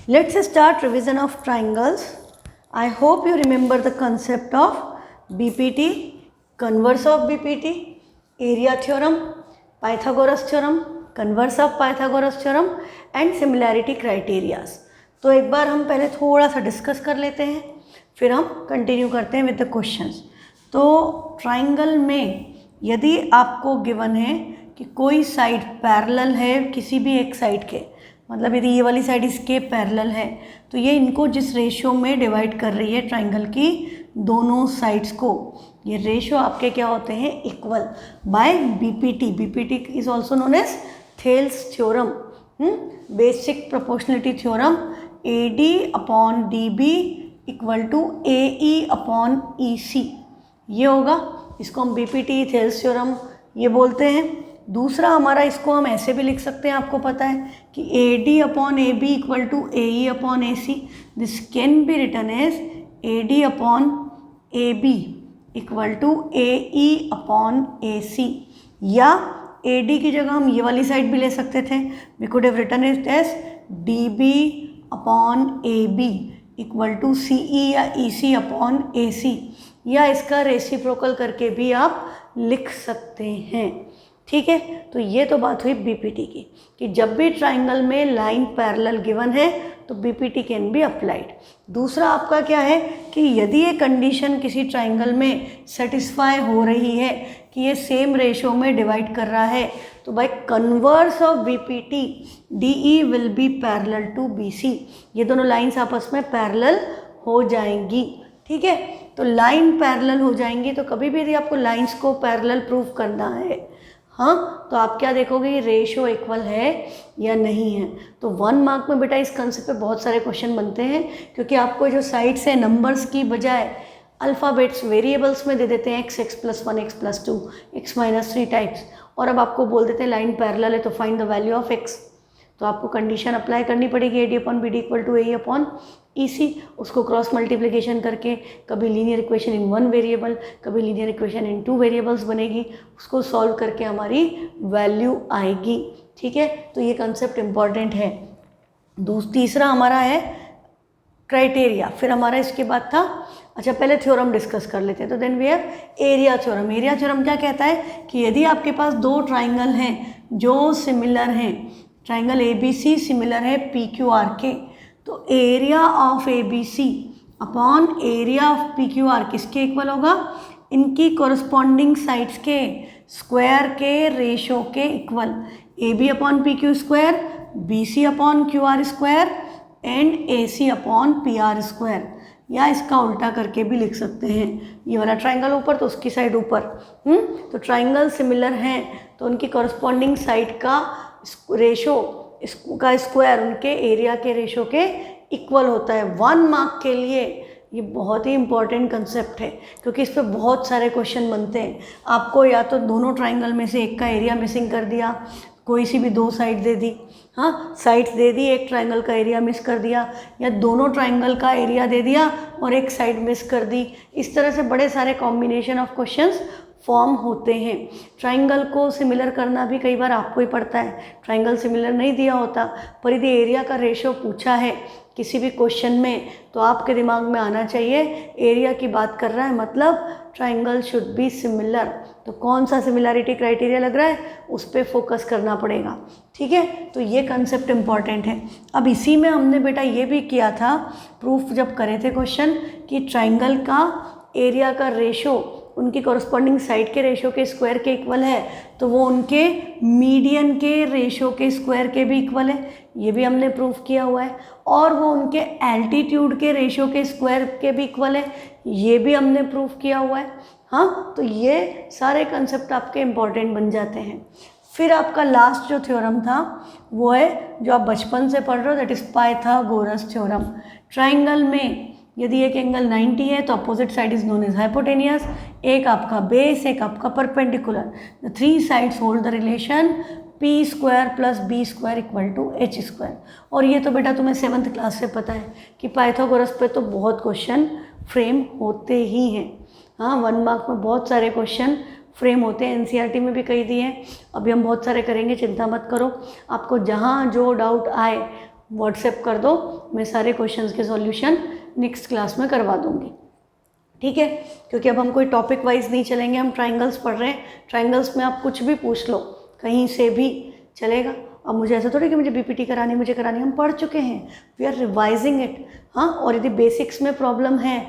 Let's start revision of triangles. I hope you remember the concept of BPT, converse of BPT, area theorem, Pythagoras theorem, converse of Pythagoras theorem and similarity criteria. तो एक बार हम पहले थोड़ा सा discuss कर लेते हैं, फिर हम कंटिन्यू करते हैं विद द क्वेश्चंस। तो ट्राइंगल में यदि आपको गिवन है कि कोई साइड पैरेलल है किसी भी एक साइड के, मतलब यदि ये वाली साइड इसके पैरेलल है तो ये इनको जिस रेशियो में डिवाइड कर रही है ट्राइंगल की दोनों साइड्स को, ये रेशियो आपके क्या होते हैं, equal by BPT. BPT is also known as Thales theorem, basic proportionality theorem, AD upon DB equal to AE upon EC, ये होगा। इसको हम बीपीटी थेल्स थ्योरम ये बोलते हैं। दूसरा हमारा, इसको हम ऐसे भी लिख सकते हैं, आपको पता है कि AD upon AB equal to AE upon AC, this can be written as AD upon AB equal to AE upon AC, या AD की जगह हम ये वाली साइड भी ले सकते थे, we could have written it as DB upon AB equal to CE या EC अपॉन AC, या इसका रेसिप्रोकल करके भी आप लिख सकते हैं। ठीक है, तो ये तो बात हुई बीपीटी की कि जब भी ट्राइंगल में लाइन पैरेलल गिवन है तो बीपीटी कैन बी अप्लाइड। दूसरा आपका क्या है कि यदि ये कंडीशन किसी ट्राइंगल में सेटिस्फाई हो रही है कि ये सेम रेशो में डिवाइड कर रहा है, तो by converse of BPT DE will be parallel to BC, ये दोनों लाइंस आपस में पैरेलल हो जाएंगी। ठीक है, तो लाइन पैरेलल हो जाएंगी, तो कभी भी यदि आपको लाइंस को पैरेलल प्रूव करना है, हाँ, तो आप क्या देखोगे, ये रेशो इक्वल है या नहीं है। तो 1 मार्क में बेटा इस कंसेप्ट पे बहुत सारे क्वेश्चन बनते हैं, क्योंकि आपको जो साइड्स है नंबर्स की बजाय अल्फ़ाबेट्स वेरिएबल्स में दे देते हैं x + 1 x + 2 x - 3 टाइप्स, और अब आपको बोल देते हैं लाइन पैरेलल है तो find the value of x। तो आपको कंडीशन अप्लाई करनी पड़ेगी AD upon BD equal to AE upon EC, उसको क्रॉस मल्टीप्लिकेशन करके कभी लीनियर इक्वेशन इन 1 वेरिएबल, कभी लीनियर इक्वेशन इन 2 वेरिएबल्स बनेगी, उसको सॉल्व करके हमारी वैल्यू आएगी। ठीक है, तो ये कंसेप्ट इम्पॉर्टेंट है। तीसरा हमारा है क्राइटेरिया, फिर हमारा इसके बाद था, अच्छा पहले थ्योरम डिस्कस कर लेते हैं। तो then we have area theorem. Area theorem क्या कहता है कि यदि आपके पास दो ट्राइंगल हैं जो सिमिलर हैं, ट्राइंगल ABC सिमिलर है PQR के, तो area of ABC upon area of PQR किसके इक्वल होगा, इनकी कॉरस्पॉन्डिंग साइड्स के स्क्वायर के रेशो के equal, AB upon PQ square, BC upon QR square and AC upon PR square, या इसका उल्टा करके भी लिख सकते हैं, ये वाला ट्राइंगल ऊपर तो उसकी साइड ऊपर। तो ट्राइंगल सिमिलर हैं तो उनकी कॉरस्पॉन्डिंग साइड का रेशो का स्क्वायर उनके एरिया के रेशो के इक्वल होता है। 1 मार्क के लिए ये बहुत ही इंपॉर्टेंट कंसेप्ट है, क्योंकि इस पर बहुत सारे क्वेश्चन बनते हैं। आपको या तो दोनों ट्राइंगल में से एक का एरिया मिसिंग कर दिया, कोई सी भी 2 साइड दे दी, हाँ साइड्स दे दी, एक ट्राइंगल का एरिया मिस कर दिया, या दोनों ट्राइंगल का एरिया दे दिया और एक साइड मिस कर दी। इस तरह से बड़े सारे कॉम्बिनेशन ऑफ क्वेश्चंस फॉर्म होते हैं। ट्राइंगल को सिमिलर करना भी कई बार आपको ही पड़ता है, ट्राइंगल सिमिलर नहीं दिया होता, पर यदि एरिया का रेशो पूछा है किसी भी क्वेश्चन में तो आपके दिमाग में आना चाहिए एरिया की बात कर रहा है, मतलब ट्राइंगल शुड बी सिमिलर। तो कौन सा सिमिलैरिटी क्राइटेरिया लग रहा है उस पर फोकस करना पड़ेगा। ठीक है, तो ये कंसेप्ट इम्पॉर्टेंट है। अब इसी में हमने बेटा ये भी किया था प्रूफ जब करे थे क्वेश्चन कि ट्राइंगल का एरिया का रेशो उनकी कॉरस्पॉन्डिंग साइड के रेशो के स्क्वायर के इक्वल है, तो वो उनके मीडियन के रेशो के स्क्वायर के भी इक्वल है, ये भी हमने प्रूफ किया हुआ है। और वो उनके एल्टीट्यूड के रेशो के स्क्वायर के भी इक्वल है, ये भी हमने प्रूफ किया हुआ है। हाँ, तो ये सारे कंसेप्ट आपके इम्पॉर्टेंट बन जाते हैं। फिर आपका लास्ट जो थ्योरम था वो है जो आप बचपन से पढ़ रहे हो, that is Pythagoras theorem. Triangle में यदि एक एंगल 90 है तो opposite side is known as hypotenuse, एक आपका बेस, एक आपका perpendicular, the 3 sides hold the relation P² + B² equal to H²। और ये तो बेटा तुम्हें 7th क्लास से पता है कि पाइथागोरस पे तो बहुत क्वेश्चन फ्रेम होते ही हैं। हाँ, 1 मार्क में बहुत सारे क्वेश्चन फ्रेम होते हैं, NCERT में भी कई दिए हैं, अभी हम बहुत सारे करेंगे, चिंता मत करो। आपको जहाँ जो डाउट आए व्हाट्सएप कर दो, मैं सारे क्वेश्चंस के सॉल्यूशन नेक्स्ट क्लास में करवा दूँगी, ठीक है। क्योंकि अब हम कोई टॉपिक वाइज नहीं चलेंगे, हम ट्राइंगल्स पढ़ रहे हैं, ट्राइंगल्स में आप कुछ भी पूछ लो कहीं से भी चलेगा। अब मुझे ऐसा थोड़ी कि मुझे बीपीटी करानी, मुझे करानी, हम पढ़ चुके हैं, वी आर रिवाइजिंग इट। हाँ, और यदि बेसिक्स में प्रॉब्लम है,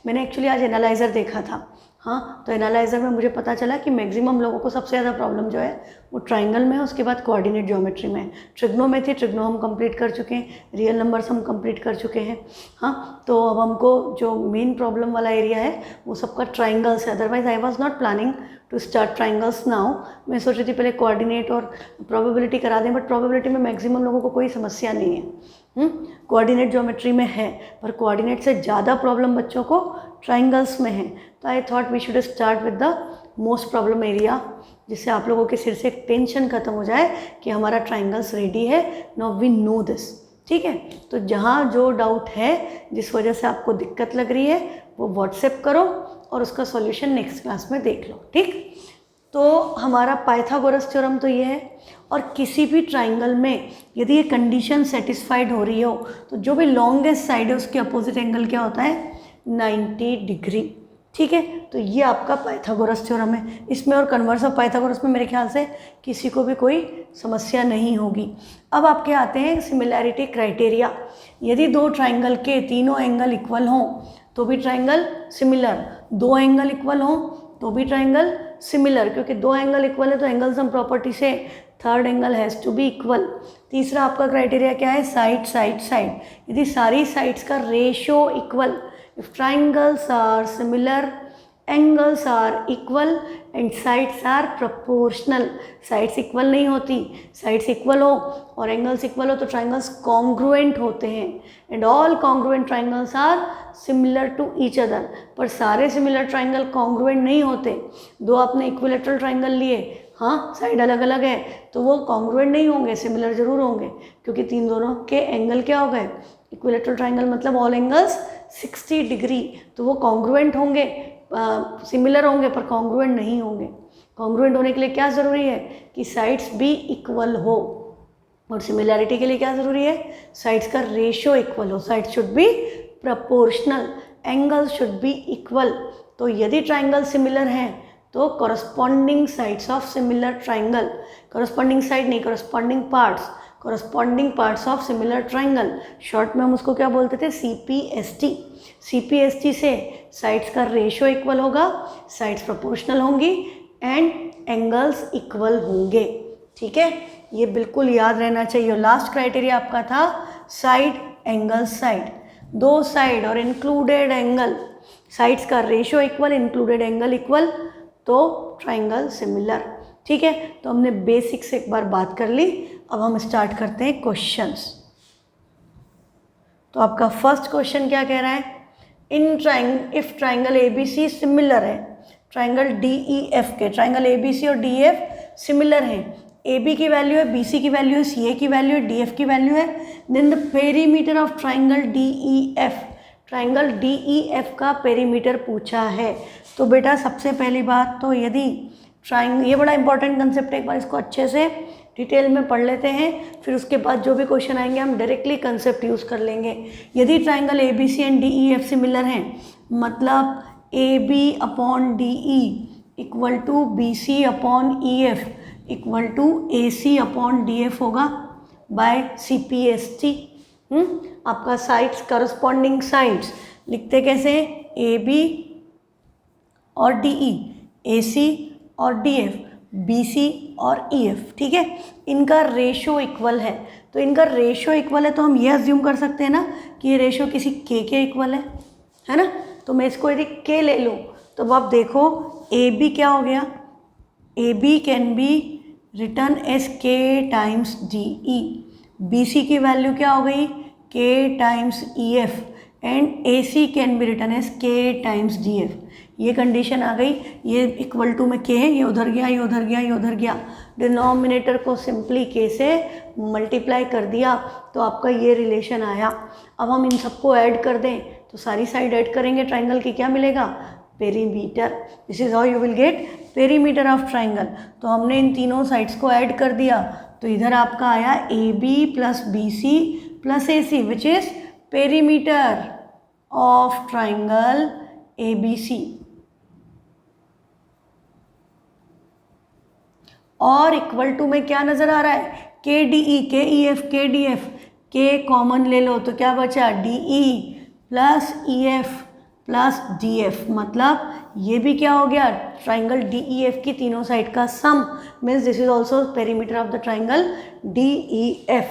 मैंने एक्चुअली आज एनालाइज़र देखा था, हाँ, तो एनालाइज़र में मुझे पता चला कि मैक्सिमम लोगों को सबसे ज़्यादा प्रॉब्लम जो है वो ट्राइंगल में है, उसके बाद कोऑर्डिनेट ज्योमेट्री में है। ट्रिग्नो में थी, ट्रिग्नो हम कंप्लीट कर चुके हैं, रियल नंबर्स हम कंप्लीट कर चुके हैं। हाँ, तो अब हमको जो मेन प्रॉब्लम वाला एरिया है वो सबका ट्राइंगल्स है। Otherwise I was not planning to start triangles now. मैं सोच रही थी पहले कोऑर्डिनेट और प्रोबेबिलिटी करा दें, बट प्रोबेबिलिटी में मैक्सिमम लोगों को कोई समस्या नहीं है, कोऑर्डिनेट ज्योमेट्री में है, पर कोऑर्डिनेट से ज़्यादा प्रॉब्लम बच्चों को ट्राइंगल्स में है। तो I thought we should start with the most problem area, जिससे आप लोगों के सिर से एक टेंशन खत्म हो जाए कि हमारा ट्राइंगल्स रेडी है, नाउ वी नो दिस, ठीक है। तो जहाँ जो डाउट है, जिस वजह से आपको दिक्कत लग रही है, वो व्हाट्सएप करो और उसका सॉल्यूशन नेक्स्ट क्लास में देख लो, ठीक। तो हमारा पाइथागोरस थ्योरम तो ये है, और किसी भी ट्राइंगल में यदि ये कंडीशन सेटिस्फाइड हो रही हो तो जो भी लॉन्गेस्ट साइड है उसके अपोजिट एंगल क्या होता है, 90 डिग्री, ठीक है। तो ये आपका पाइथागोरस थ्योरम है। इसमें और कन्वर्स ऑफ पाइथागोरस में मेरे ख्याल से किसी को भी कोई समस्या नहीं होगी। अब आपके आते हैं सिमिलैरिटी क्राइटेरिया। यदि दो ट्राइंगल के तीनों एंगल इक्वल हों तो भी ट्राइंगल सिमिलर, दो एंगल इक्वल हों तो भी ट्राइंगल सिमिलर, क्योंकि दो एंगल इक्वल है तो एंगल सम प्रॉपर्टी से third angle has to be equal. तीसरा आपका क्राइटेरिया क्या है, साइड साइड साइड। यदि सारी साइड्स का ratio equal, if triangles are similar, angles are equal and sides are proportional. Sides equal नहीं होती, साइड्स इक्वल हो और एंगल्स इक्वल हो तो ट्राइंगल्स कॉन्ग्रुएंट होते हैं, and all congruent triangles are similar to each other. पर सारे सिमिलर ट्राइंगल कॉन्ग्रुएंट नहीं होते। दो आपने इक्विलेटरल ट्राइंगल लिए, हाँ, साइड अलग अलग है, तो वो कॉन्ग्रुएंट नहीं होंगे, सिमिलर जरूर होंगे, क्योंकि तीन दोनों के एंगल क्या हो गए, इक्विलेटरल ट्राइंगल मतलब ऑल एंगल्स 60 डिग्री, तो वो कॉन्ग्रुएंट होंगे, सिमिलर होंगे, पर कॉन्ग्रुएंट नहीं होंगे। कॉन्ग्रुएंट होने के लिए क्या ज़रूरी है कि साइड्स भी इक्वल हो, और सिमिलैरिटी के लिए क्या ज़रूरी है, साइड्स का रेशियो इक्वल हो, sides should be proportional, angles should be equal. तो यदि ट्राइंगल सिमिलर हैं तो corresponding sides of similar triangle, corresponding side नहीं, corresponding parts of similar triangle, short में हम उसको क्या बोलते थे, CPST। CPST से साइड्स का रेशियो इक्वल होगा, साइड्स प्रोपोर्शनल होंगी एंड एंगल्स इक्वल होंगे, ठीक है। ये बिल्कुल याद रहना चाहिए। लास्ट क्राइटेरिया आपका था साइड एंगल साइड, दो साइड और इंक्लूडेड एंगल, साइड्स का ratio equal, included angle equal, तो ट्राइंगल सिमिलर, ठीक है। तो हमने बेसिक से एक बार बात कर ली। अब हम स्टार्ट करते हैं क्वेश्चंस। तो आपका फर्स्ट क्वेश्चन क्या कह रहा है, इफ ट्राइंगल ABC सिमिलर है ट्राइंगल DEF के, ट्राइंगल ABC और DEF सिमिलर हैं, AB की वैल्यू है, BC की वैल्यू है, CA की वैल्यू है, DF की वैल्यू है, then the perimeter of triangle DEF, triangle DEF का पेरीमीटर पूछा है। तो बेटा सबसे पहली बात तो यदि ट्राइंगल, ये बड़ा इंपॉर्टेंट कंसेप्ट है, एक बार इसको अच्छे से डिटेल में पढ़ लेते हैं, फिर उसके बाद जो भी क्वेश्चन आएंगे हम डायरेक्टली कंसेप्ट यूज़ कर लेंगे। यदि triangle ABC and DEF similar हैं, मतलब AB upon DE equal to BC upon EF equal to AC upon DF होगा बाय CPST। आपका साइड्स, करस्पॉन्डिंग साइड्स लिखते कैसे, AB और DE, AC और DF, BC और EF, ठीक है। इनका रेशियो इक्वल है, तो इनका रेशियो इक्वल है तो हम ये अज्यूम कर सकते हैं ना कि ये रेशियो किसी के इक्वल है ना। तो मैं इसको यदि K ले लूँ तो अब आप देखो AB क्या हो गया, AB can be written as K times DE, BC की वैल्यू क्या हो गई, K times EF, and AC can be written as K times DF। ये कंडीशन आ गई, ये इक्वल टू में K है, ये उधर गया, ये उधर गया, ये उधर गया, डिनोमिनेटर को सिंपली K से मल्टीप्लाई कर दिया तो आपका ये रिलेशन आया। अब हम इन सबको ऐड कर दें तो सारी साइड ऐड करेंगे ट्राइंगल की, क्या मिलेगा, perimeter. This is how you will get perimeter of triangle. तो हमने इन तीनों साइड्स को ऐड कर दिया तो इधर आपका आया AB plus BC plus AC, which is perimeter of triangle ABC, और इक्वल टू में क्या नजर आ रहा है, KDE, KEF, KDF, K common ले लो तो क्या बचा, DE plus EF plus DF, मतलब ये भी क्या हो गया, ट्राइंगल DEF की तीनों साइड का sum, means this is also perimeter of the triangle DEF।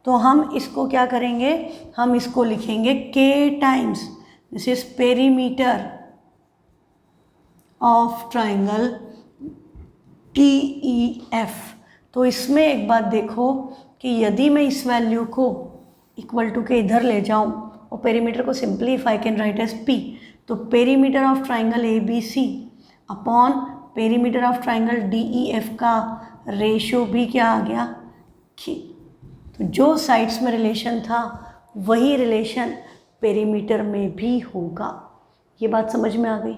तो हम इसको क्या करेंगे, हम इसको लिखेंगे K times, this is perimeter of triangle DEF। तो इसमें एक बात देखो कि यदि मैं इस वैल्यू को इक्वल टू के इधर ले जाऊं और पेरीमीटर को simply if I can write as P, तो perimeter of triangle ABC upon perimeter of triangle DEF का रेशियो भी क्या आ गया, K। तो जो साइड्स में रिलेशन था वही रिलेशन पेरीमीटर में भी होगा। ये बात समझ में आ गई,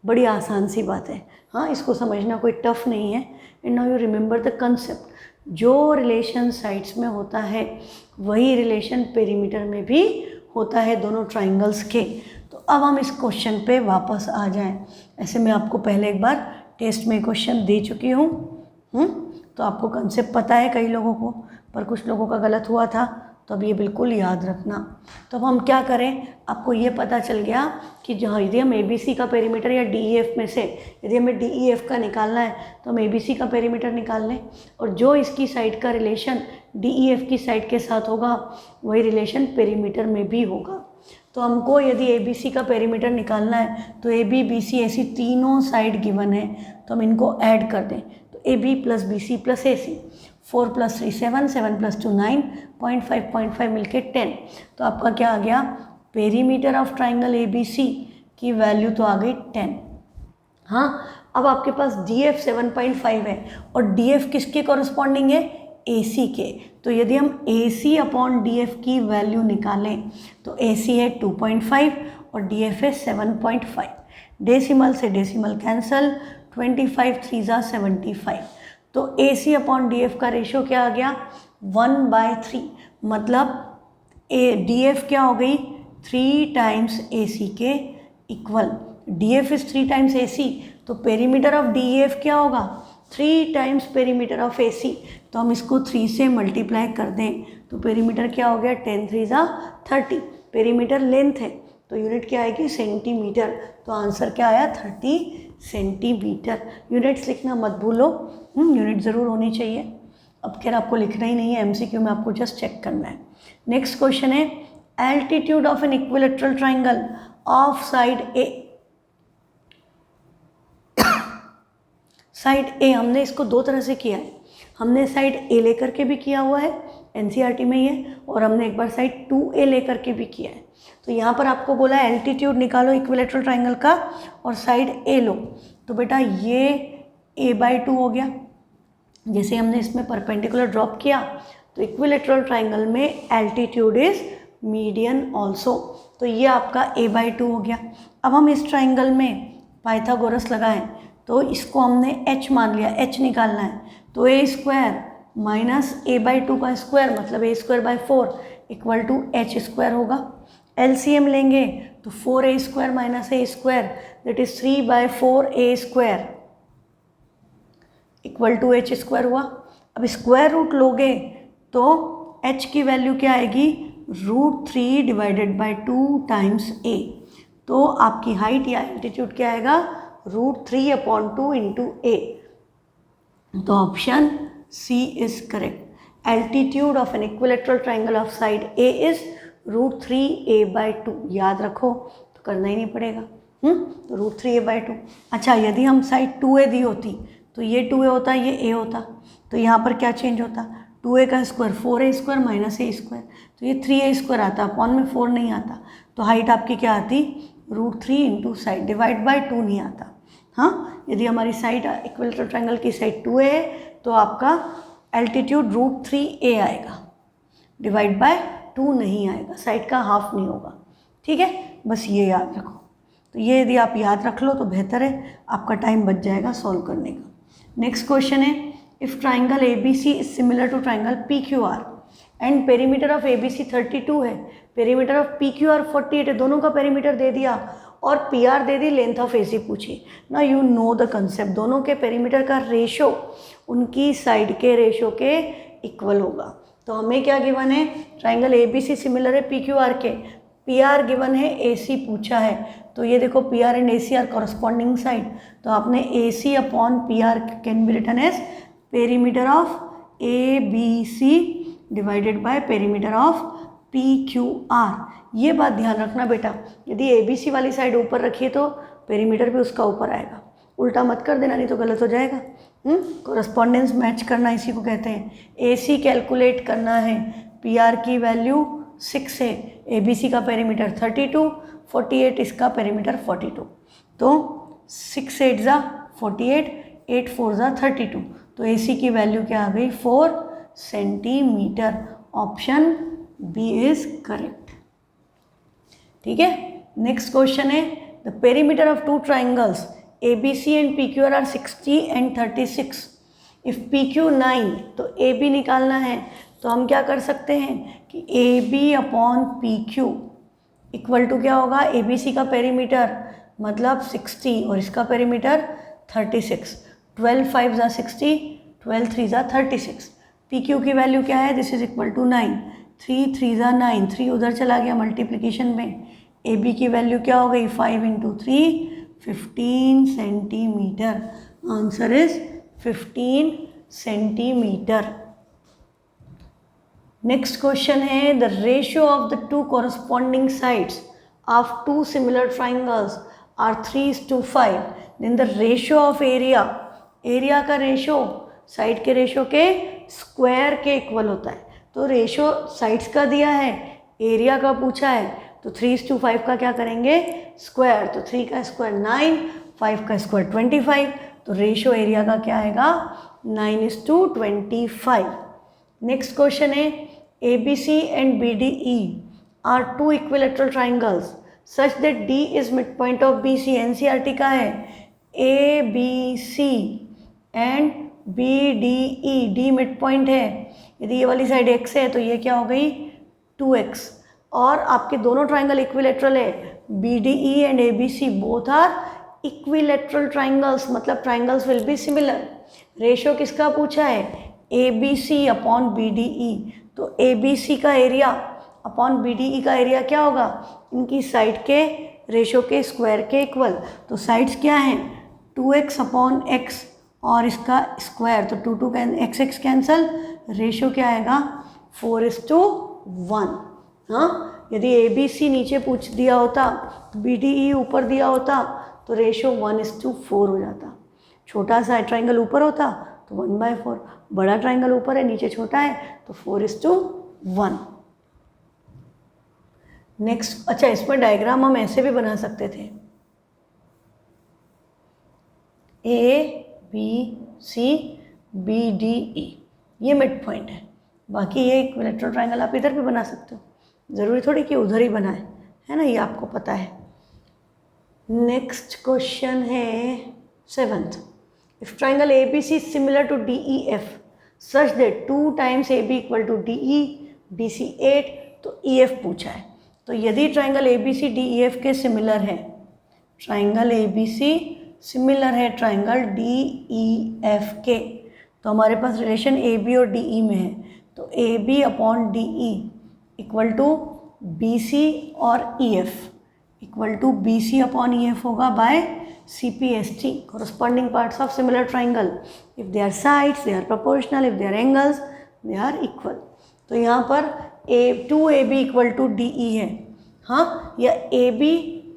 बड़ी आसान सी बात है, हाँ इसको समझना कोई टफ नहीं है। And now you remember the concept, जो रिलेशन साइड्स में होता है वही रिलेशन पेरीमीटर में भी होता है दोनों ट्राइंगल्स के। तो अब हम इस क्वेश्चन पे वापस आ जाएं। ऐसे मैं आपको पहले एक बार टेस्ट में क्वेश्चन दे चुकी हूँ, तो आपको कंसेप्ट पता है कई लोगों को, पर कुछ लोगों का गलत हुआ था, तो अब ये बिल्कुल याद रखना। तो अब हम क्या करें, आपको ये पता चल गया कि जहाँ यदि हम ABC का पेरीमीटर या DEF में से यदि हमें DEF का निकालना है तो हम ABC का पेरीमीटर निकाल लें, और जो इसकी साइड का रिलेशन DEF की साइड के साथ होगा वही रिलेशन पेरीमीटर में भी होगा। तो हमको यदि ABC का पेरीमीटर निकालना है तो AB, BC, AC तीनों साइड गिवन है, तो हम इनको ऐड कर दें। तो AB plus BC plus AC, 4 plus 3 7, 7 plus 2 9, 0.5 मिलके 10। तो आपका क्या आ गया, पेरीमीटर ऑफ ट्राइंगल ABC की वैल्यू तो आ गई 10। हाँ, अब आपके पास DF 7.5 है और DF किसके कॉरस्पॉन्डिंग है, AC के। तो यदि हम AC अपॉन DF की वैल्यू निकालें तो AC है 2.5 और DF है 7.5। डेसिमल से डेसिमल कैंसल, 25 3 ज़ा 75। तो AC अपॉन DF का रेशियो क्या आ गया, 1/3, मतलब DF क्या हो गई, 3 टाइम्स AC के equal. DF is 3 times AC, तो पेरीमीटर ऑफ DEF क्या होगा, 3 टाइम्स पेरीमीटर ऑफ AC। तो हम इसको 3 से मल्टीप्लाई कर दें तो पेरीमीटर क्या हो गया, 10 3 ज़ा 30। पेरीमीटर लेंथ है तो यूनिट क्या आएगी, सेंटीमीटर। तो आंसर क्या आया, 30 सेंटीमीटर। यूनिट्स लिखना मत भूलो, यूनिट ज़रूर होनी चाहिए। अब खैर आपको लिखना ही नहीं है, MCQ में आपको जस्ट चेक करना है। नेक्स्ट क्वेश्चन है, altitude of an equilateral triangle of side A। Side A हमने इसको दो तरह से किया है, हमने साइड A लेकर के भी किया हुआ है, NCERT में ही है, और हमने एक बार साइड 2A लेकर के भी किया है। तो यहाँ पर आपको बोला है एल्टीट्यूड निकालो इक्विलेटरल ट्राइंगल का और साइड A लो। तो बेटा ये A/2 हो गया, जैसे हमने इसमें परपेंडिकुलर ड्रॉप किया तो इक्विलेटरल ट्राइंगल में एल्टीट्यूड इज मीडियन ऑल्सो, तो ये आपका A/2 हो गया। अब हम इस ट्राइंगल में पाइथागोरस लगाएं तो इसको हमने H मान लिया, H निकालना है, तो A² माइनस A/2 का स्क्वायर मतलब A²/4 इक्वल टू H² होगा। LCM लेंगे तो 4A² minus A² that is 3/4A² equal to H² हुआ। अब स्क्वायर रूट लोगे तो H की वैल्यू क्या आएगी, √3 डिवाइडेड बाई 2 टाइम्स A। तो आपकी हाइट या एल्टीट्यूड क्या आएगा, √3/2 इंटू A। तो option C is correct. Altitude of an equilateral triangle of side A is √3A/2। याद रखो, तो करना ही नहीं पड़ेगा, तो √3A/2। अच्छा, यदि हम साइड 2A दी होती तो ये 2A होता, ये A होता, तो यहाँ पर क्या चेंज होता, 2A का स्क्वायर 4A² माइनस A², तो ये 3A² आता, अपॉन में 4 नहीं आता, तो हाइट आपकी क्या आती, √3 इंटू साइड डिवाइड बाई 2 नहीं आता। हाँ, यदि हमारी साइड इक्विलेटरल ट्राइंगल की साइड 2A है तो आपका एल्टीट्यूड √3A आएगा, डिवाइड बाय 2 नहीं आएगा, साइड का हाफ नहीं होगा। ठीक है, बस ये याद रखो। तो ये यदि आप याद रख लो तो बेहतर है, आपका टाइम बच जाएगा सॉल्व करने का। नेक्स्ट क्वेश्चन है, if triangle ABC is similar to triangle PQR and perimeter of A B C 32 है, perimeter of P Q R 48 है, दोनों का पेरीमीटर दे दिया और पी आर दे दी, लेंथ ऑफ ए सी पूछी ना। यू नो द कंसेप्ट, दोनों के पेरीमीटर का रेशो उनकी साइड के रेशो के इक्वल होगा। तो हमें क्या गिवन है, triangle A B C similar है पी क्यू आर के, पी आर गिवन है, ए सी पूछा है, तो ये देखो P R and A C are corresponding side, तो आपने A C upon P R can be written as perimeter of A B C divided by perimeter of P Q R. ये बात ध्यान रखना बेटा, यदि ए बी सी वाली साइड ऊपर रखिए तो पेरीमीटर भी उसका ऊपर आएगा, उल्टा मत कर देना नहीं तो गलत हो जाएगा। कॉरस्पॉन्डेंस मैच करना इसी को कहते हैं। ए सी कैलकुलेट करना है, पी आर की वैल्यू 6 है, ए बी सी का पेरीमीटर 32, 48 इसका पेरीमीटर 42, तो 6 8 ज़ा 48, 8 4 ज़ा 32, तो ए सी की वैल्यू क्या आ गई 4 centimetre. Option B is correct. ठीक है, नेक्स्ट क्वेश्चन है the perimeter of two triangles A B C and P Q R 60 and 36। If P Q 9 तो ए बी निकालना है, तो हम क्या कर सकते हैं कि A B upon P Q equal to क्या होगा, ए बी सी का पेरीमीटर मतलब 60 और इसका पेरीमीटर 36, 12 5 ज़ा 60, 12 3 ज़ा 36, पी क्यू की वैल्यू क्या है, दिस इज इक्वल टू 9, 3 3 ज़ा 9, 3 उधर चला गया मल्टीप्लिकेशन में, ए बी की वैल्यू क्या हो गई 5 into 3 15 centimetre. Answer is 15 centimetre. Next question है the ratio of the two corresponding sides of two similar triangles are 3:5, then the ratio of area, area का रेशो साइड के ratio के square के equal होता है। तो रेशो साइड्स का दिया है, एरिया का पूछा है, तो 3:5 का क्या करेंगे स्क्वायर, तो 3 का स्क्वायर 9, 5 का स्क्वायर 25, तो रेशो एरिया का क्या आएगा 9:25। नेक्स्ट क्वेश्चन है A B C and B D E are two equilateral triangles such that D is mid point of B C. NCERT का है A B C and B D E, D mid point है, यदि ये वाली side x है तो ये क्या हो गई 2x, और आपके दोनों ट्राइंगल इक्विलेटरल है, B D E and A B C both are equilateral triangles, मतलब triangles will be similar. Ratio किसका पूछा है, A B C upon B D E, तो ए बी सी का area upon B D E का area क्या होगा, इनकी साइड के रेशो के स्क्वायर के इक्वल, तो साइड्स क्या हैं 2x अपॉन x और इसका स्क्वायर, तो 2 2 x x कैंसल, रेशो क्या आएगा 4:1। हाँ, यदि ए बी सी नीचे पूछ दिया होता, बी डी ई ऊपर दिया होता, तो रेशो 1:4 हो जाता। छोटा सा ट्राइंगल ऊपर होता तो 1/4, बड़ा ट्राइंगल ऊपर है नीचे छोटा है तो 4:1। नेक्स्ट, अच्छा इसमें डायग्राम हम ऐसे भी बना सकते थे, A B C B D E, ये मिड पॉइंट है, बाकी ये इक्विलेटरल ट्राइंगल आप इधर भी बना सकते हो, ज़रूरी थोड़ी कि उधर ही बनाए, है ना, ये आपको पता है। नेक्स्ट क्वेश्चन है 7th, if triangle A B C similar to D E F such that 2 times A B equal to D E, B C 8, तो ई एफ पूछा है। तो यदि triangle A B C D E F के similar है, triangle A B C similar है triangle D E F के, तो हमारे पास रिलेशन ए बी और डी ई में है, तो A B upon D E equal to B C और E F equal to B C upon E F होगा by C P S T, corresponding parts of similar triangle. If they are sides, they are proportional. If they are angles, they are equal. तो यहाँ पर two A B equal to D E है, हाँ, या A B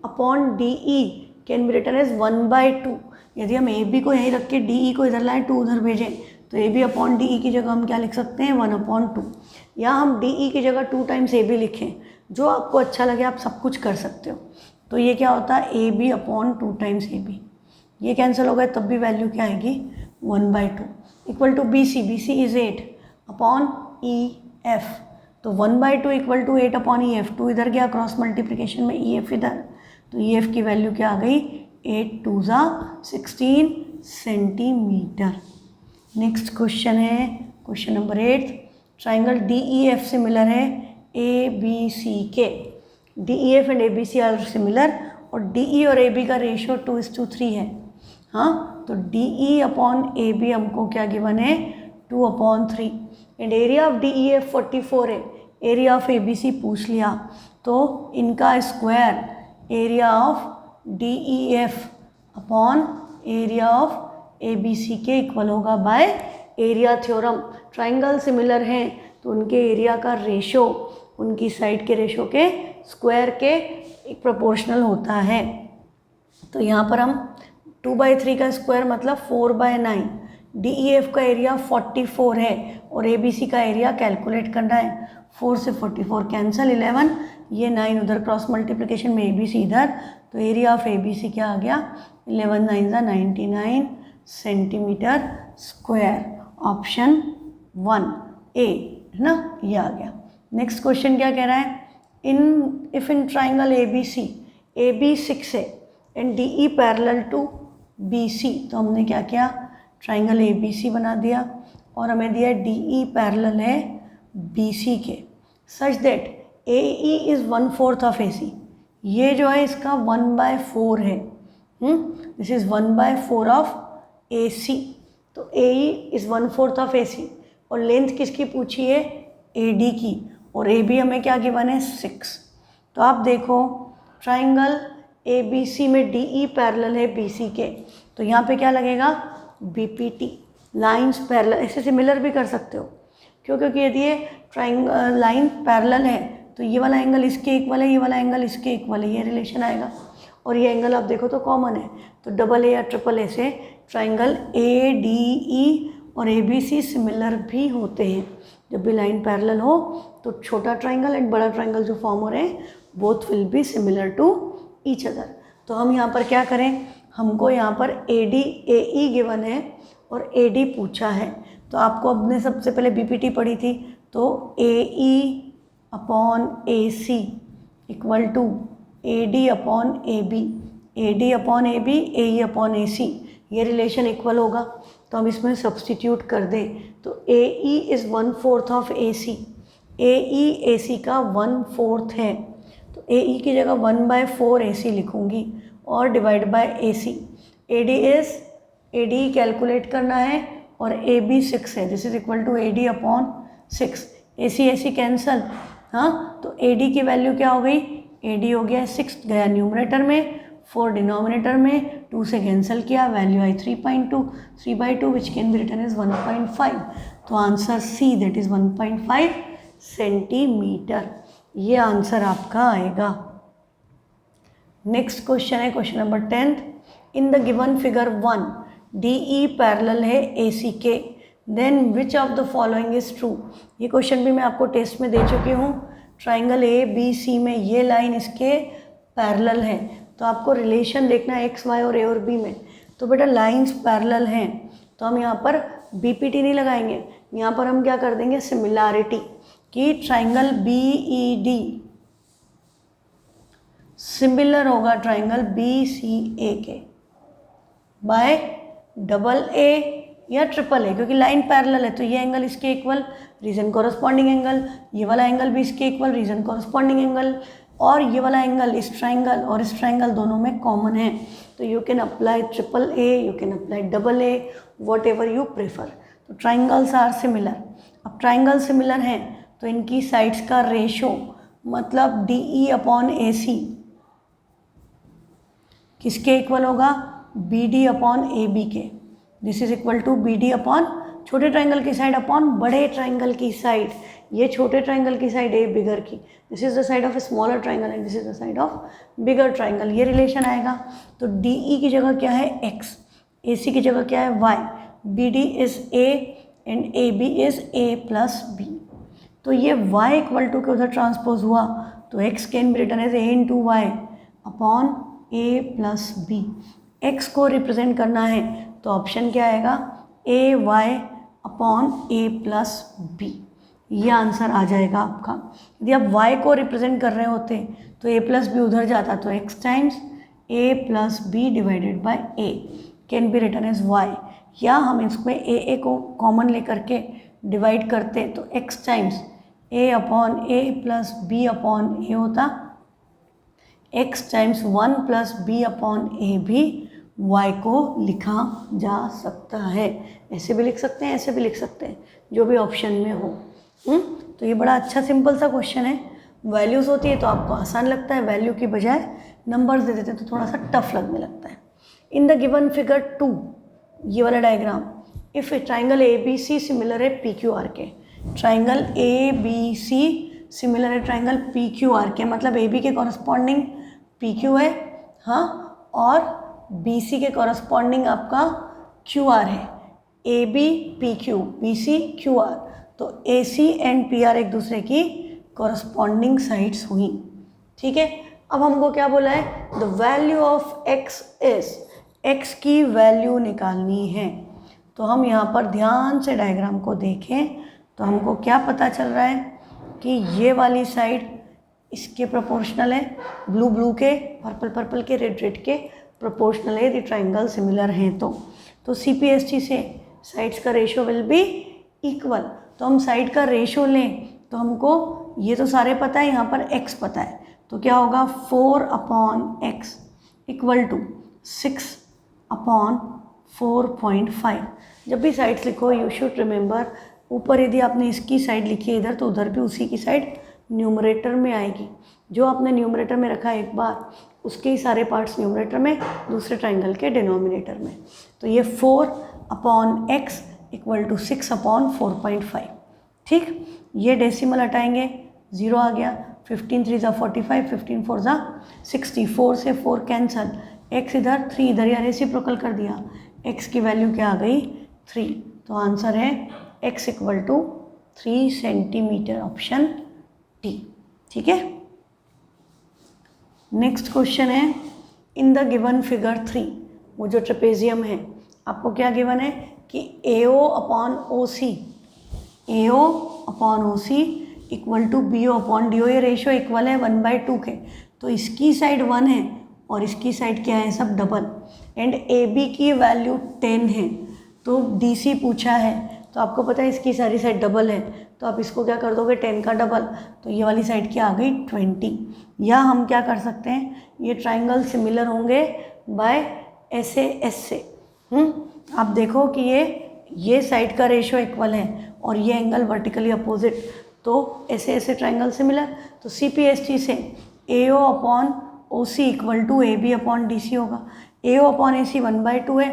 upon D E can be written as 1/2। यदि हम A B को यहीं रख के डी ई को इधर लाएँ, 2 उधर भेजें, तो A B upon D E की जगह हम क्या लिख सकते हैं 1/2, या हम डी ई की जगह 2 टाइम्स ए बी लिखें, जो आपको अच्छा लगे आप सब कुछ कर सकते हो। तो ये क्या होता है A B upon 2 times A B, ये कैंसिल हो गए, तब भी वैल्यू क्या आएगी 1/2 equal to B C is 8 upon E F, तो 1/2 equal to 8 upon E F, 2 इधर गया क्रॉस मल्टीप्लिकेशन में, ई एफ इधर, तो ई एफ की वैल्यू क्या आ गई 8 2 16 सेंटीमीटर। नेक्स्ट क्वेश्चन है question number 8, triangle DEF similar है ABC के, DEF and ABC are similar, और DE और AB का रेशियो 2:3 है। हाँ, तो DE अपॉन AB हमको क्या गिवन है 2/3, एंड एरिया ऑफ DEF 44 है, एरिया ऑफ ABC पूछ लिया, तो इनका square area of DEF upon area of ABC के इक्वल होगा by area theorem. Triangle similar हैं तो उनके एरिया का रेशो उनकी साइड के रेशो के स्क्वायर के एक प्रोपोर्शनल होता है। तो यहाँ पर हम 2/3 का स्क्वायर मतलब 4/9, DEF का एरिया 44 है और ABC का एरिया कैलकुलेट करना है। 4 से 44 कैंसिल, 11, ये 9 उधर क्रॉस मल्टीप्लिकेशन में ABC इधर, तो एरिया ऑफ ABC क्या आ गया 11 9 99 सेंटीमीटर स्क्वायर। ऑप्शन 1A है ना, ये आ गया। नेक्स्ट क्वेश्चन क्या कह रहा है, if in triangle ABC AB 6 है and DE parallel to BC, तो हमने क्या किया ट्राइंगल ABC बना दिया और हमें दिया DE पैरेलल है BC के, such that AE is 1/4 of AC। ये जो है इसका 1/4 है, दिस इज़ 1/4 ऑफ AC, तो AE इज़ 1/4 ऑफ AC, और लेंथ किसकी पूछी है AD की, और AB हमें क्या गिवन है 6। तो आप देखो ट्राइंगल ABC में DE पैरेलल है BC के, तो यहाँ पे क्या लगेगा BPT, लाइंस पैरेलल। ऐसे सिमिलर भी कर सकते हो, क्योंकि यदि ये ट्राइंगल लाइन पैरेलल है तो ये वाला एंगल इसके इक्वल है, ये वाला एंगल इसके इक्वल है, ये रिलेशन आएगा। और ये एंगल आप देखो तो कॉमन है, तो AA या AAA से ट्राइंगल ADE और ABC सिमिलर भी होते हैं। जब भी लाइन पैरेलल हो तो छोटा ट्राइंगल एंड बड़ा ट्राइंगल जो फॉर्म हो रहे हैं both will be similar to each other. तो हम यहाँ पर क्या करें, हमको यहाँ पर AE गिवन है और AD पूछा है, तो आपको अपने सबसे पहले BPT पढ़ी थी, तो AE upon AC equal to AD upon AB, AD upon AB, AE upon AC, ये रिलेशन इक्वल होगा। तो हम इसमें सब्सटीट्यूट कर दें, तो AE is 1/4 of AC, AE AC का 1/4 है, तो AE की जगह 1/4 AC लिखूँगी और divide by AC। AD calculate करना है और AB 6 है, this is equal to AD upon 6, AC cancel, हाँ, तो AD की वैल्यू क्या हो गई, AD हो गया 6, गया न्यूमरेटर में, 4 डिनोमिनेटर में, 2 से कैंसिल किया, वैल्यू आई 3/2 which can be written as 1.5। तो answer C that is 1.5 centimetre, ये आंसर आपका आएगा। नेक्स्ट क्वेश्चन है question number 10, in the given figure 1 DE parallel है AC के, then which of the following is true. ये क्वेश्चन भी मैं आपको टेस्ट में दे चुकी हूँ। ट्राइंगल ABC में ये लाइन इसके पैरेलल है, तो आपको रिलेशन देखना है XY और A और B में। तो बेटा लाइंस पैरेलल हैं, तो हम यहाँ पर BPT नहीं लगाएंगे, यहाँ पर हम क्या कर देंगे सिमिलैरिटी, कि ट्राइंगल BED सिमिलर होगा ट्राइंगल BCA के बाय AA या AAA, क्योंकि लाइन पैरेलल है तो ये एंगल इसके इक्वल, रीजन कॉरस्पॉन्डिंग एंगल, ये वाला एंगल भी इसके इक्वल, रीजन कॉरस्पॉन्डिंग एंगल, और ये वाला एंगल इस ट्राइंगल और इस ट्राइंगल दोनों में कॉमन है। तो you can apply AAA, you can apply AA, whatever you prefer. तो ट्राइंगल्स आर सिमिलर। अब ट्राइंगल सिमिलर हैं तो इनकी साइड्स का रेशो मतलब DE अपॉन AC किसके इक्वल होगा, BD अपॉन AB के। This is equal to BD upon छोटे ट्राइंगल की साइड अपॉन बड़े ट्राइंगल की साइड, ये छोटे ट्राइंगल की साइड A बिगर की, this is the side of a smaller triangle and this is the side of bigger triangle, ये relation आएगा। तो DE की जगह क्या है X, AC की जगह क्या है Y, BD is A and AB is A plus B। तो ये Y इक्वल टू के उधर ट्रांसपोज हुआ, तो X can be written as A into Y upon A plus B। X को रिप्रेजेंट करना है तो ऑप्शन क्या आएगा, AY upon A plus B, ये आंसर आ जाएगा आपका। यदि आप Y को रिप्रेजेंट कर रहे होते तो A प्लस B उधर जाता, तो X times A plus B divided by A can be written as Y, या हम इसमें AA को कॉमन लेकर के डिवाइड करते तो x times a upon a plus b upon a होता, x times 1 plus b upon a भी y को लिखा जा सकता है। ऐसे भी लिख सकते हैं, ऐसे भी लिख सकते हैं, जो भी ऑप्शन में हो। तो ये बड़ा अच्छा सिंपल सा क्वेश्चन है। वैल्यूज़ होती है तो आपको आसान लगता है, वैल्यू की बजाय नंबर्स दे देते हैं तो थोड़ा सा टफ लगने लगता है। इन द गिवन फिगर 2, ये वाला diagram, if a triangle A B C similar है पी क्यू आर के, triangle A B C similar है ट्राइंगल पी क्यू आर के, मतलब ए बी के कॉरस्पॉन्डिंग पी क्यू है, हाँ, और बी सी के कॉरस्पॉन्डिंग आपका क्यू आर है। A B P Q, B C Q R, तो A C and P R एक दूसरे की कॉरस्पॉन्डिंग साइड्स हुई। ठीक है, अब हमको क्या बोला है, the value of x is, x की वैल्यू निकालनी है। तो हम यहाँ पर ध्यान से डायग्राम को देखें तो हमको क्या पता चल रहा है कि ये वाली साइड इसके प्रोपोर्शनल है, ब्लू ब्लू के, पर्पल पर्पल के, रेड रेड के प्रोपोर्शनल है यदि ट्राइंगल सिमिलर हैं तो CPST से साइड्स का रेशो विल बी इक्वल। तो हम साइड का रेशो लें तो हमको ये तो सारे पता है, यहाँ पर x पता है, तो क्या होगा 4 upon x equal to 6 upon 4.5। जब भी साइड्स लिखो यू शुड रिमेंबर, ऊपर यदि आपने इसकी साइड लिखी है इधर तो उधर भी उसी की साइड न्यूमरेटर में आएगी। जो आपने न्यूमरेटर में रखा है एक बार, उसके ही सारे पार्ट्स न्यूमरेटर में, दूसरे ट्राइंगल के डिनोमिनेटर में। तो ये 4 upon x equal to 6 upon 4.5। ठीक, ये डेसिमल हटाएंगे, 0 आ गया, 15 3 ज़ा 45, 15 4 ज़ा 60, 4 से 4 कैंसल, x इधर 3 इधर, या रेसिप्रोकल कर दिया, x की वैल्यू क्या आ गई 3। तो आंसर है x equal to 3 centimetre, option D. ठीक है, नेक्स्ट क्वेश्चन है, इन द गिवन फिगर 3, वो जो ट्रेपेजियम है, आपको क्या गिवन है कि AO upon OC, AO upon OC equal to BO upon DO, ये रेशो इक्वल है 1/2 के, तो इसकी साइड 1 है और इसकी साइड क्या है, सब डबल, एंड AB की वैल्यू 10 है। तो DC पूछा है तो आपको पता है इसकी सारी साइड डबल है, तो आप इसको क्या कर दोगे 10 का डबल, तो ये वाली साइड क्या आ गई 20। या हम क्या कर सकते हैं, ये ट्राइंगल सिमिलर होंगे बाय SAS से। आप देखो कि ये साइड का रेशो इक्वल है और ये एंगल वर्टिकली अपोजिट, तो ऐसे ट्राइंगल सिमिलर। तो CPST से AO upon OC equal to AB upon DC होगा। AO अपॉन AC 1/2 है,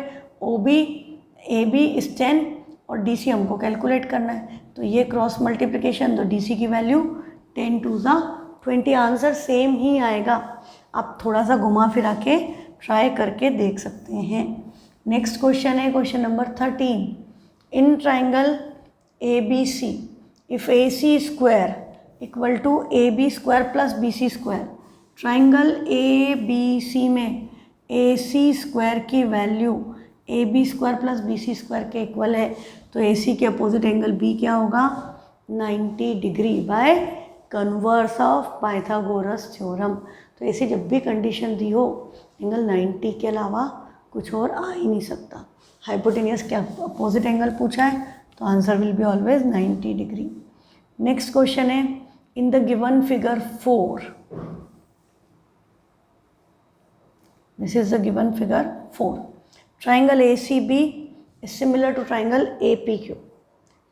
AB इज 10 और DC हमको कैलकुलेट करना है, तो ये क्रॉस मल्टीप्लिकेशन, तो DC की वैल्यू 10 2 ज़ा 20, आंसर सेम ही आएगा। आप थोड़ा सा घुमा फिरा के ट्राई करके देख सकते हैं। नेक्स्ट क्वेश्चन है question number 13, in triangle ABC if AC square equal to AB square plus BC square, triangle ABC में AC स्क्वायर की value AB square plus BC square के इक्वल है, तो AC के अपोजिट एंगल B क्या होगा 90 degree by converse of Pythagoras theorem. तो ऐसी जब भी कंडीशन दी हो एंगल 90 के अलावा कुछ और आ ही नहीं सकता। हाइपोटेनियस के अपोजिट एंगल पूछा है तो answer will be always 90 degree. Next question है, in the given figure 4, this is the given figure 4, triangle ACB is similar to triangle APQ,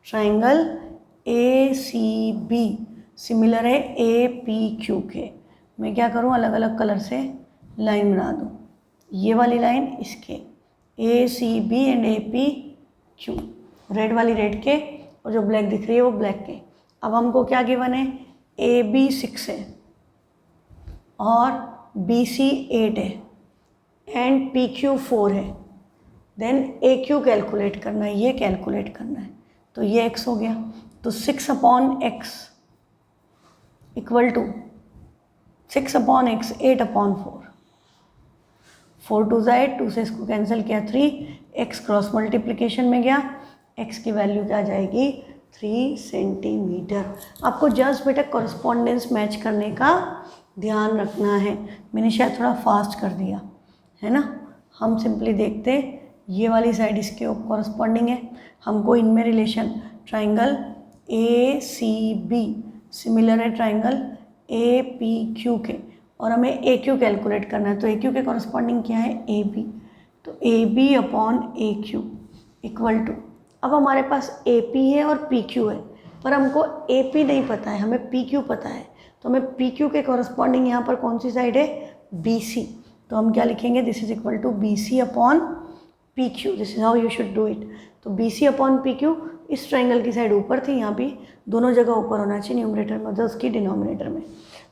triangle ACB similar है APQ के। मैं क्या करूँ, अलग अलग कलर से लाइन बना दूँ, ये वाली लाइन इसके ACB एंड APQ, रेड वाली रेड के और जो ब्लैक दिख रही है वो ब्लैक के। अब हमको क्या गिवन है, AB 6 है और BC 8 है एंड PQ 4 है, देन AQ कैलकुलेट करना है, ये कैलकुलेट करना है, तो ये x हो गया, तो 6 upon x equal to 6 upon x 8 upon 4, 4 2 ज़ा 8, 2 से इसको कैंसिल किया 3, x क्रॉस मल्टीप्लिकेशन में गया, x की वैल्यू क्या आ जाएगी 3 सेंटीमीटर। आपको जस्ट बेटा कॉरस्पॉन्डेंस मैच करने का ध्यान रखना है। मैंने शायद थोड़ा फास्ट कर दिया है ना। हम सिंपली देखते ये वाली साइड इसके कॉरस्पॉन्डिंग है, हमको इनमें relation triangle A C B similar है ट्राइंगल ए पी क्यू के, और हमें ए क्यू कैलकुलेट करना है। तो ए क्यू के कॉरस्पॉन्डिंग क्या है, ए बी। तो A B upon A Q equal to, अब हमारे पास ए पी है और पी क्यू है, पर हमको ए पी नहीं पता है, हमें पी क्यू पता है। तो हमें पी क्यू के कॉरस्पॉन्डिंग यहाँ पर कौन सी साइड है, बी सी। तो हम क्या लिखेंगे, this is equal to B C upon P Q. This is how you should do it. तो B C upon P Q, इस ट्राइंगल की साइड ऊपर थी, यहाँ भी दोनों जगह ऊपर होना चाहिए, न्यूमरेटर में मतलब उसकी डिनोमिनेटर में।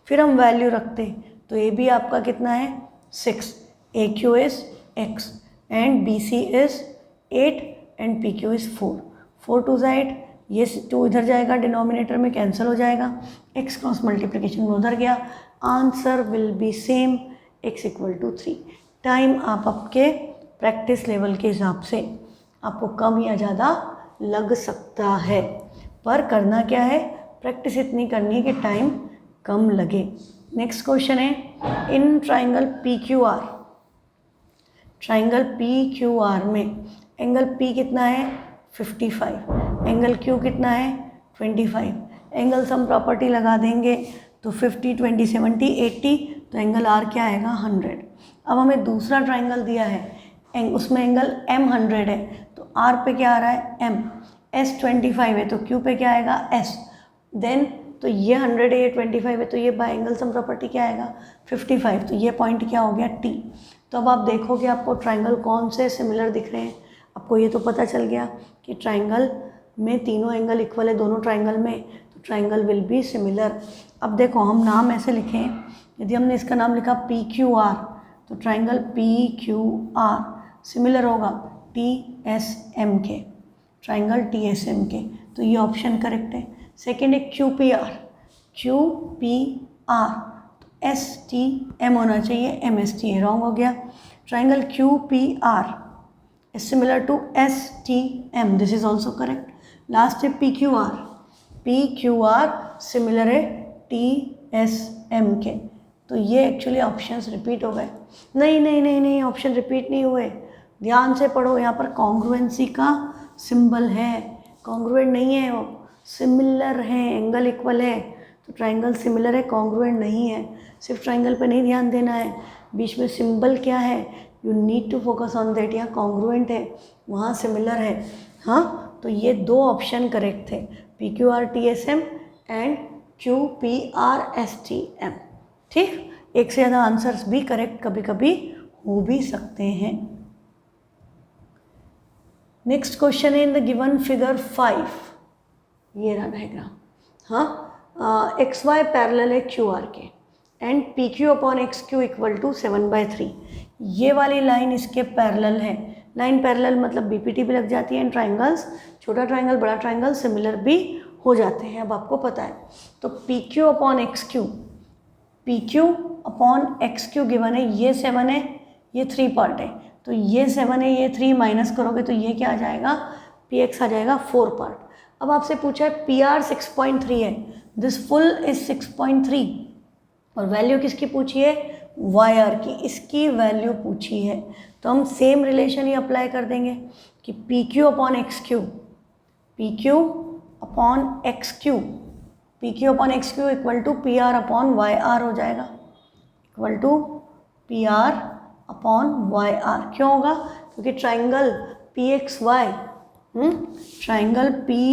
फिर हम वैल्यू रखते हैं, तो ए बी आपका कितना है 6, A Q is x and B C is 8 and P Q is 4। 4 to side, ये 2 इधर जाएगा, डिनोमिनेटर में कैंसिल हो जाएगा, x क्रॉस मल्टीप्लिकेशन में उधर गया, answer will be same, x equal to 3। Time आप आपके प्रैक्टिस लेवल के हिसाब से आपको कम या ज़्यादा लग सकता है, पर करना क्या है, प्रैक्टिस इतनी करनी है कि टाइम कम लगे। नेक्स्ट क्वेश्चन है, in triangle P Q are, triangle P Q are में एंगल पी कितना है 55, एंगल क्यू कितना है 25। एंगल सम प्रॉपर्टी लगा देंगे तो 50, 20, 70, 80, तो एंगल आर क्या आएगा 100। अब हमें दूसरा ट्राइंगल दिया है, उसमें एंगल m 100 है, तो r पे क्या आ रहा है m, s 25 है, तो q पे क्या आएगा s, देन तो ये 100 है, ये 25 है, तो ये बाय एंगल सम प्रॉपर्टी क्या आएगा 55, तो ये पॉइंट क्या हो गया t। तो अब आप देखोगे आपको ट्राइंगल कौन से सिमिलर दिख रहे हैं, आपको ये तो पता चल गया कि ट्राइंगल में तीनों एंगल इक्वल है दोनों ट्राइंगल में, तो ट्राइंगल विल बी सिमिलर। अब देखो हम नाम ऐसे लिखें, यदि हमने इसका नाम लिखा पी क्यू आर, तो triangle P Q R similar होगा टी एस एम के, ट्राइंगल टी एस एम के, तो ये ऑप्शन करेक्ट है। सेकेंड है Q P R, Q P R, तो एस टी एम होना चाहिए, एम एस टी रॉन्ग हो गया। Triangle Q P R is similar to S T M, this is also correct. Last है P Q R, P Q R similar है T S M के, तो ये actually options repeat हो गए। नहीं नहीं नहीं नहीं, ऑप्शन रिपीट नहीं हुए, ध्यान से पढ़ो, यहाँ पर कॉन्ग्रुएंसी का सिंबल है, कॉन्ग्रुएंट नहीं है वो, सिमिलर है, एंगल इक्वल है, तो ट्राइंगल सिमिलर है, कॉन्ग्रुएंट नहीं है। सिर्फ ट्राइंगल पे नहीं ध्यान देना है, बीच में सिंबल क्या है, you need to focus on that, यहाँ कॉन्ग्रुएंट है, वहाँ सिमिलर है। हाँ, तो ये दो ऑप्शन करेक्ट थे, P Q R T S M and Q P R S T M. ठीक, एक से ज़्यादा आंसर्स भी करेक्ट कभी कभी हो भी सकते हैं। नेक्स्ट क्वेश्चन है, इन द गिवन फिगर 5, ये रहा डायग्राम, हाँ, एक्स वाई पैरेलल है क्यू आर के and P Q upon X Q equal to 7/3। ये वाली लाइन इसके पैरेलल है, लाइन पैरेलल मतलब बीपीटी भी लग जाती है, एंड ट्राइंगल्स, छोटा ट्राइंगल बड़ा ट्राइंगल सिमिलर भी हो जाते हैं, अब आपको पता है। तो P Q upon X Q, P Q upon X Q given है, ये 7 है, ये 3 पार्ट है, तो ये 7 है, ये 3 माइनस करोगे तो ये क्या आ जाएगा, पी एक्स आ जाएगा 4 पार्ट। अब आपसे पूछा है पी आर 6.3 है, दिस फुल इज 6.3, और वैल्यू किसकी पूछी है, वाई आर की, इसकी वैल्यू पूछी है, तो हम सेम रिलेशन ही अप्लाई कर देंगे कि P Q upon X Q, P Q upon X Q, P Q upon X Q equal to P R upon Y R हो जाएगा, equal to P R upon Y R. क्यों होगा, क्योंकि triangle P X Y, triangle P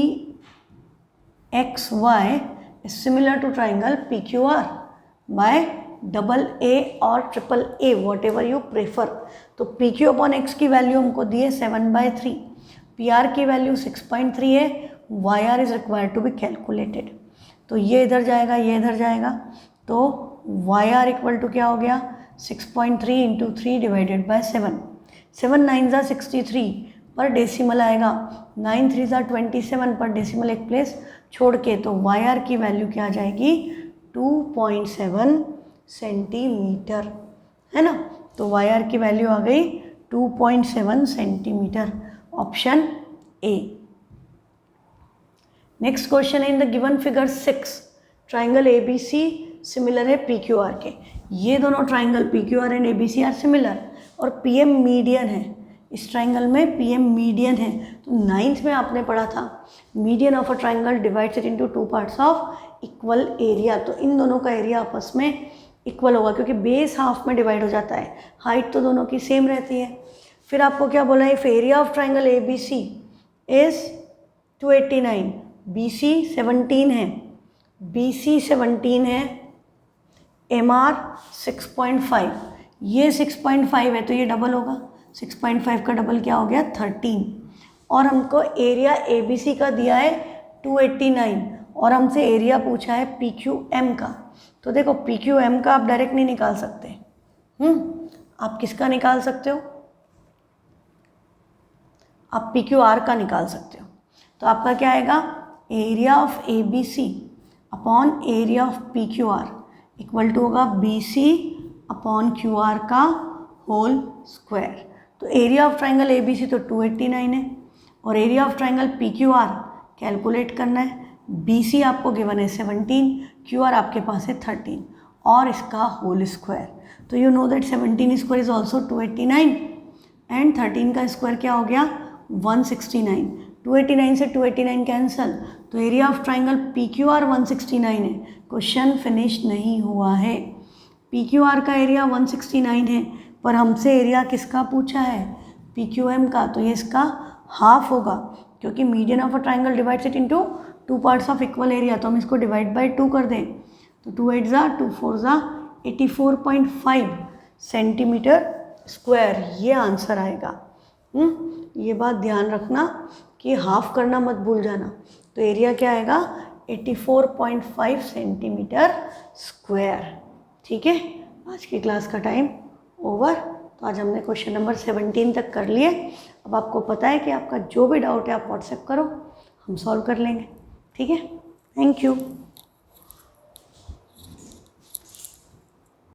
X Y is similar to triangle P Q R by double A और triple A, whatever you prefer. तो P Q upon X की value हमको दी है 7/3, P R की value 6.3 है, Y R is required to be calculated, तो ये इधर जाएगा, ये इधर जाएगा, तो वाई आर इक्वल टू क्या हो गया 6.3 इंटू 3 डिवाइडेड बाय 7, 7 9 ज़ा 63 पर डेसिमल आएगा, 9 3 ज़ा 27 पर डेसिमल एक प्लेस छोड़ के, तो वाई आर की वैल्यू क्या आ जाएगी 2.7 सेंटीमीटर, है ना। तो वाई आर की वैल्यू आ गई 2.7 centimetre, option A. Next question है, in the given figure 6 triangle A B C similar है पी क्यू आर के, ये दोनों triangle P Q R and A B C are similar, और पी एम मीडियन है, इस ट्राइंगल में P M median है। तो 9th में आपने पढ़ा था median of a triangle divides it into 2 parts of equal area. तो इन दोनों का एरिया आपस में इक्वल होगा क्योंकि बेस हाफ में डिवाइड हो जाता है, हाइट तो दोनों की सेम रहती है। फिर आपको क्या बोला है, if area of triangle A B C is 289, B C 17 है, बी सी 17 है, एम आर 6.5, ये 6.5 है तो ये डबल होगा, 6.5 का डबल क्या हो गया 13। और हमको एरिया ए बी सी का दिया है 289 और हमसे एरिया पूछा है पी क्यू एम का। तो देखो पी क्यू एम का आप डायरेक्ट नहीं निकाल सकते, आप किसका निकाल सकते हो, आप पी क्यू आर का निकाल सकते हो। तो आपका क्या आएगा, area of A B C upon area of P Q R equal to होगा B C upon Q R का होल स्क्वायर। तो area of triangle A B C तो 289 है और area of triangle P Q R calculate करना है। B C आपको given है 17, क्यू आर आपके पास है 13 और इसका होल स्क्वायर। तो you know that 17 square is also 289 and 13 का स्क्वायर क्या हो गया 169। 289 से 289 कैंसल, तो area of triangle P Q are 169 है। क्वेश्चन फिनिश नहीं हुआ है। पी क्यू आर का एरिया 169 है पर हमसे एरिया किसका पूछा है, पी क्यू एम का। तो ये इसका हाफ होगा क्योंकि median of a triangle divides it into 2 parts of equal area. तो हम इसको डिवाइड बाय 2 कर दें तो 2 8 ज़ा 2 4 ज़ा 84.5 सेंटीमीटर स्क्वायर, ये आंसर आएगा। ये बात ध्यान रखना कि हाफ करना मत भूल जाना। तो एरिया क्या आएगा 84.5 सेंटीमीटर स्क्वायर। ठीक है, आज की क्लास का टाइम ओवर। तो आज हमने क्वेश्चन नंबर 17 तक कर लिए। अब आपको पता है कि आपका जो भी डाउट है आप व्हाट्सएप करो, हम सॉल्व कर लेंगे। ठीक है, थैंक यू।